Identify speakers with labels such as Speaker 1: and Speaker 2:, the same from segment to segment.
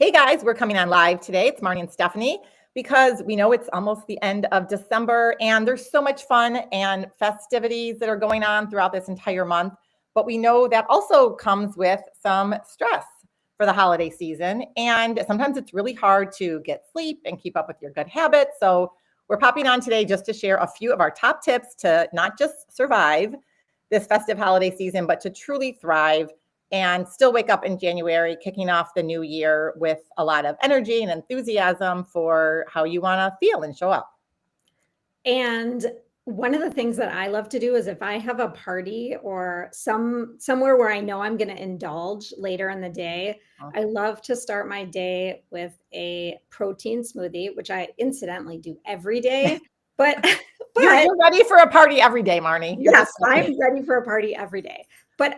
Speaker 1: Hey guys, we're coming on live today. It's Marnie and Stephanie because we know it's almost the end of December and there's so much fun and festivities that are going on throughout this entire month. But we know that also comes with some stress for the holiday season. And sometimes it's really hard to get sleep and keep up with your good habits. So we're popping on today just to share a few of our top tips to not just survive this festive holiday season, but to truly thrive and still wake up in January, kicking off the new year with a lot of energy and enthusiasm for how you want to feel and show up.
Speaker 2: And one of the things that I love to do is if I have a party or somewhere where I know I'm going to indulge later in the day, I love to start my day with a protein smoothie, which I incidentally do every day. But
Speaker 1: You're ready for a party every day, Marnie.
Speaker 2: Yes, I'm ready for a party every day. But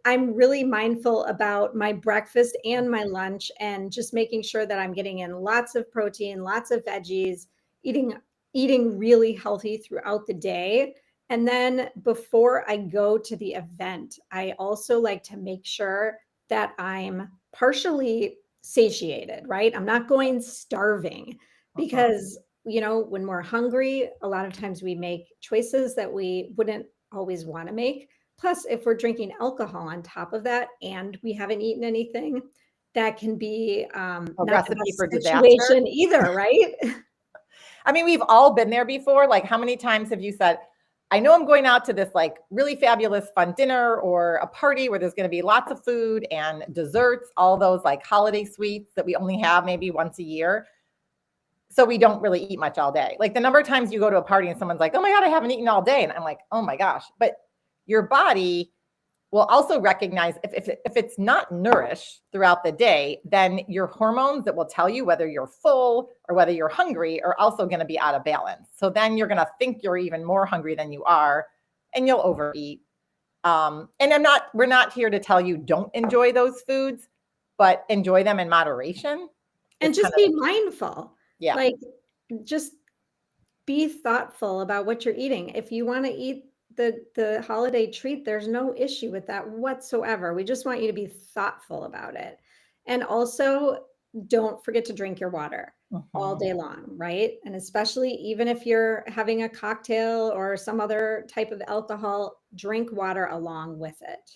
Speaker 2: I'm really mindful about my breakfast and my lunch and just making sure that I'm getting in lots of protein, lots of veggies, eating really healthy throughout the day. And then before I go to the event, I also like to make sure that I'm partially satiated, right? I'm not going starving because when we're hungry, a lot of times we make choices that we wouldn't always want to make. Plus, if we're drinking alcohol on top of that and we haven't eaten anything, that can be
Speaker 1: A
Speaker 2: not the
Speaker 1: recipe
Speaker 2: best
Speaker 1: for
Speaker 2: situation
Speaker 1: disaster.
Speaker 2: either, right?
Speaker 1: I mean, we've all been there before. Like, how many times have you said, I know I'm going out to this like really fabulous fun dinner or a party where there's going to be lots of food and desserts, all those like holiday sweets that we only have maybe once a year. So we don't really eat much all day. Like the number of times you go to a party and someone's like, oh my God, I haven't eaten all day. And I'm like, oh my gosh. But your body will also recognize if it's not nourished throughout the day, then your hormones that will tell you whether you're full or whether you're hungry are also going to be out of balance. So then you're going to think you're even more hungry than you are and you'll overeat. And we're not here to tell you don't enjoy those foods, but enjoy them in moderation.
Speaker 2: And just be mindful.
Speaker 1: Yeah.
Speaker 2: Like, just be thoughtful about what you're eating. If you want to eat the holiday treat, there's no issue with that whatsoever. We just want you to be thoughtful about it. And also, don't forget to drink your water all day long, right? And especially even if you're having a cocktail or some other type of alcohol, drink water along with it.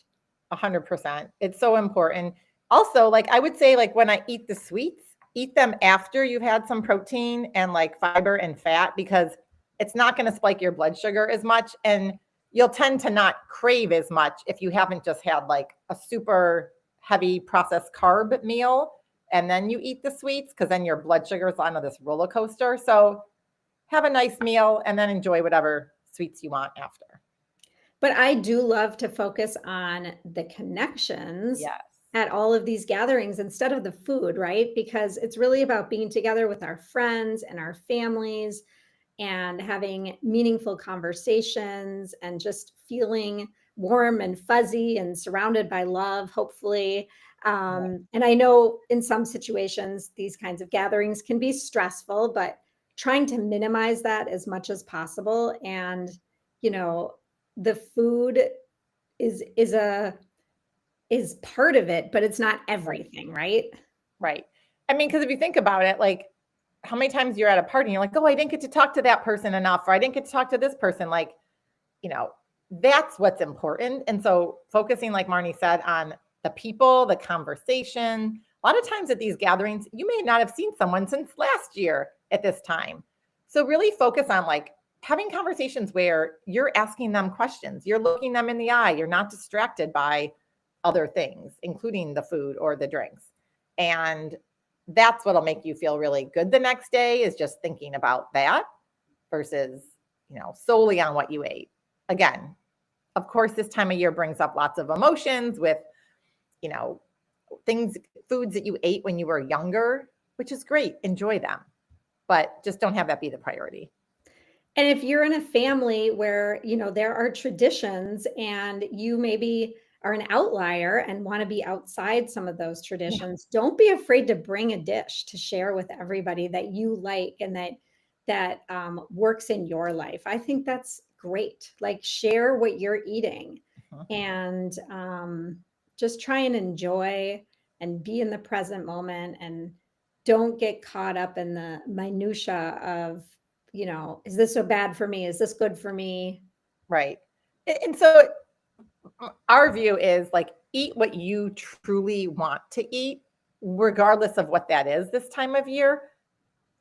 Speaker 1: 100%. It's so important. Also, like I would say, like when I eat the sweets, eat them after you've had some protein and like fiber and fat because it's not going to spike your blood sugar as much. And you'll tend to not crave as much if you haven't just had like a super heavy processed carb meal and then you eat the sweets because then your blood sugar is on this roller coaster. So have a nice meal and then enjoy whatever sweets you want after.
Speaker 2: But I do love to focus on the connections
Speaker 1: Yes.
Speaker 2: at all of these gatherings instead of the food, right? Because it's really about being together with our friends and our families and having meaningful conversations and just feeling warm and fuzzy and surrounded by love, hopefully. And I know in some situations, these kinds of gatherings can be stressful, but trying to minimize that as much as possible. And, you know, the food is is part of it, but it's not everything, right?
Speaker 1: Right. I mean, because if you think about it, like how many times you're at a party and you're like, oh, I didn't get to talk to that person enough, or I didn't get to talk to this person. Like, you know, that's what's important. And so focusing, like Marnie said, on the people, the conversation. A lot of times at these gatherings, you may not have seen someone since last year at this time. So really focus on like having conversations where you're asking them questions, you're looking them in the eye, you're not distracted by other things, including the food or the drinks. And that's what'll make you feel really good the next day is just thinking about that versus, solely on what you ate. Again, of course, this time of year brings up lots of emotions with, you know, foods that you ate when you were younger, which is great. Enjoy them, but just don't have that be the priority.
Speaker 2: And if you're in a family where, there are traditions and you maybe are an outlier and want to be outside some of those traditions, don't be afraid to bring a dish to share with everybody that you like and that works in your life. I think that's great. Like share what you're eating and just try and enjoy and be in the present moment and don't get caught up in the minutia of, is this so bad for me? Is this good for me?
Speaker 1: Right. And so our view is like, eat what you truly want to eat, regardless of what that is this time of year.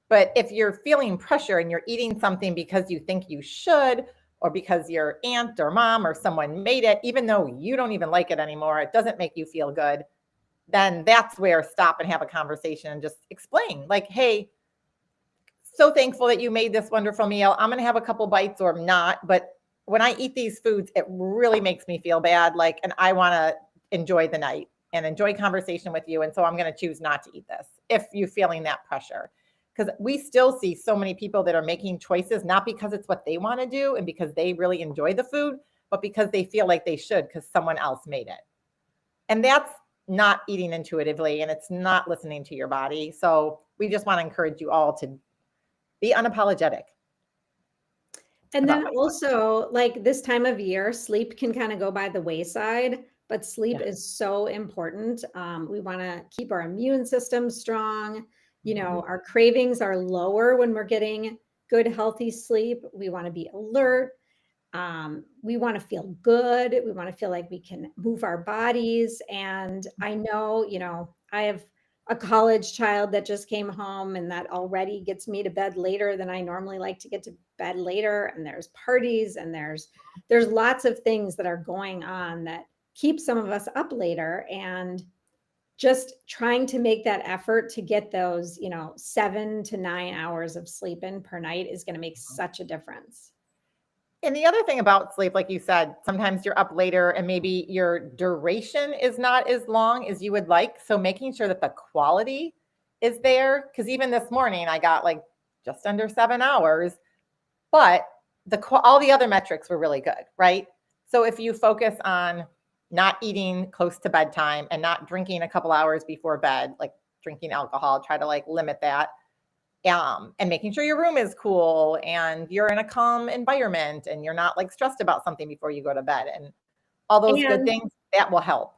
Speaker 1: But if you're feeling pressure and you're eating something because you think you should, or because your aunt or mom or someone made it, even though you don't even like it anymore, it doesn't make you feel good, then that's where stop and have a conversation and just explain like, hey, so thankful that you made this wonderful meal. I'm going to have a couple bites or not. But when I eat these foods, it really makes me feel bad. Like, and I want to enjoy the night and enjoy conversation with you. And so I'm going to choose not to eat this if you're feeling that pressure. Because we still see so many people that are making choices, not because it's what they want to do and because they really enjoy the food, but because they feel like they should because someone else made it. And that's not eating intuitively, and it's not listening to your body. So we just want to encourage you all to be unapologetic.
Speaker 2: And then also, like this time of year, sleep can kind of go by the wayside, but sleep is so important. We want to keep our immune system strong. Our cravings are lower when we're getting good, healthy sleep. We want to be alert. We want to feel good. We want to feel like we can move our bodies. And I know, I have a college child that just came home, and that already gets me to bed later than I normally like to get to bed later. And there's parties and there's lots of things that are going on that keep some of us up later. And just trying to make that effort to get those, 7 to 9 hours of sleep in per night is going to make such a difference.
Speaker 1: And the other thing about sleep, like you said, sometimes you're up later and maybe your duration is not as long as you would like. So making sure that the quality is there. Because even this morning, I got like just under 7 hours, but all the other metrics were really good, right? So if you focus on not eating close to bedtime and not drinking a couple hours before bed, like drinking alcohol, try to like limit that. And making sure your room is cool and you're in a calm environment and you're not like stressed about something before you go to bed and all those good things, that will help.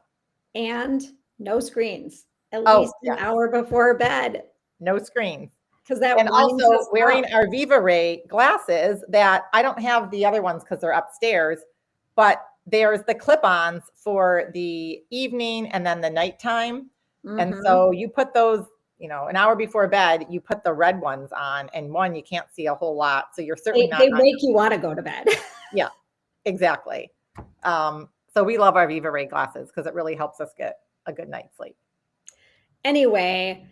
Speaker 2: And no screens, at least an hour before bed.
Speaker 1: No screens.
Speaker 2: Because that
Speaker 1: and also wearing our Viva Ray glasses that I don't have the other ones because they're upstairs, but there's the clip-ons for the evening and then the nighttime. Mm-hmm. And so you put those, an hour before bed, you put the red ones on, and one, you can't see a whole lot. So you're certainly
Speaker 2: they make you want to go to bed.
Speaker 1: Yeah, exactly. So we love our Viva Ray glasses because it really helps us get a good night's sleep.
Speaker 2: Anyway,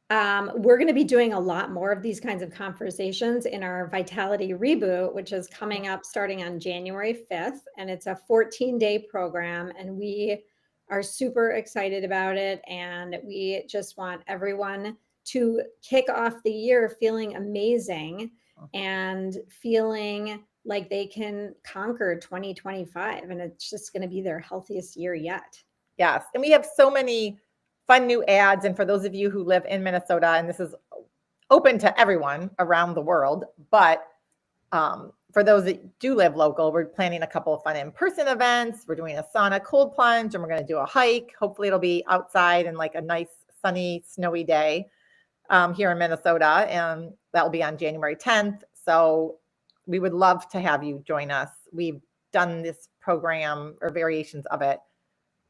Speaker 2: we're going to be doing a lot more of these kinds of conversations in our Vitality Reboot, which is coming up starting on January 5th. And it's a 14-day program, and we are super excited about it. And we just want everyone to kick off the year feeling amazing and feeling like they can conquer 2025. And it's just going to be their healthiest year yet.
Speaker 1: Yes. And we have so many fun new ads. And for those of you who live in Minnesota, and this is open to everyone around the world, but for those that do live local, we're planning a couple of fun in-person events. We're doing a sauna cold plunge, and we're going to do a hike. Hopefully it'll be outside and like a nice sunny, snowy day here in Minnesota. And that'll be on January 10th. So we would love to have you join us. We've done this program or variations of it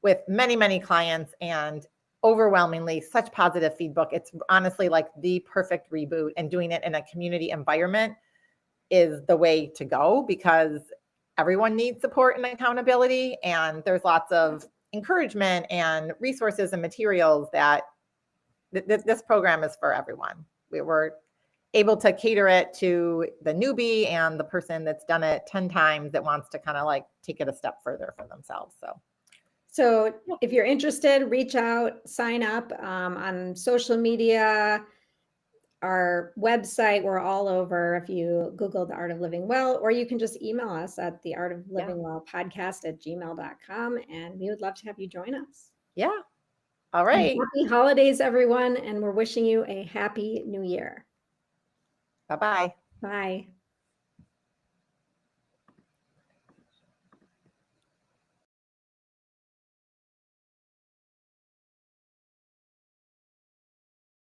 Speaker 1: with many, many clients, and overwhelmingly such positive feedback. It's honestly like the perfect reboot, and doing it in a community environment is the way to go because everyone needs support and accountability. And there's lots of encouragement and resources and materials that this program is for everyone. We were able to cater it to the newbie and the person that's done it 10 times that wants to kind of like take it a step further for themselves.
Speaker 2: So if you're interested, reach out, sign up on social media, our website. We're all over if you Google The Art of Living Well, or you can just email us at theartoflivingwellpodcast@gmail.com, and we would love to have you join us.
Speaker 1: Yeah. All right.
Speaker 2: And happy holidays, everyone. And we're wishing you a happy new year.
Speaker 1: Bye-bye.
Speaker 2: Bye.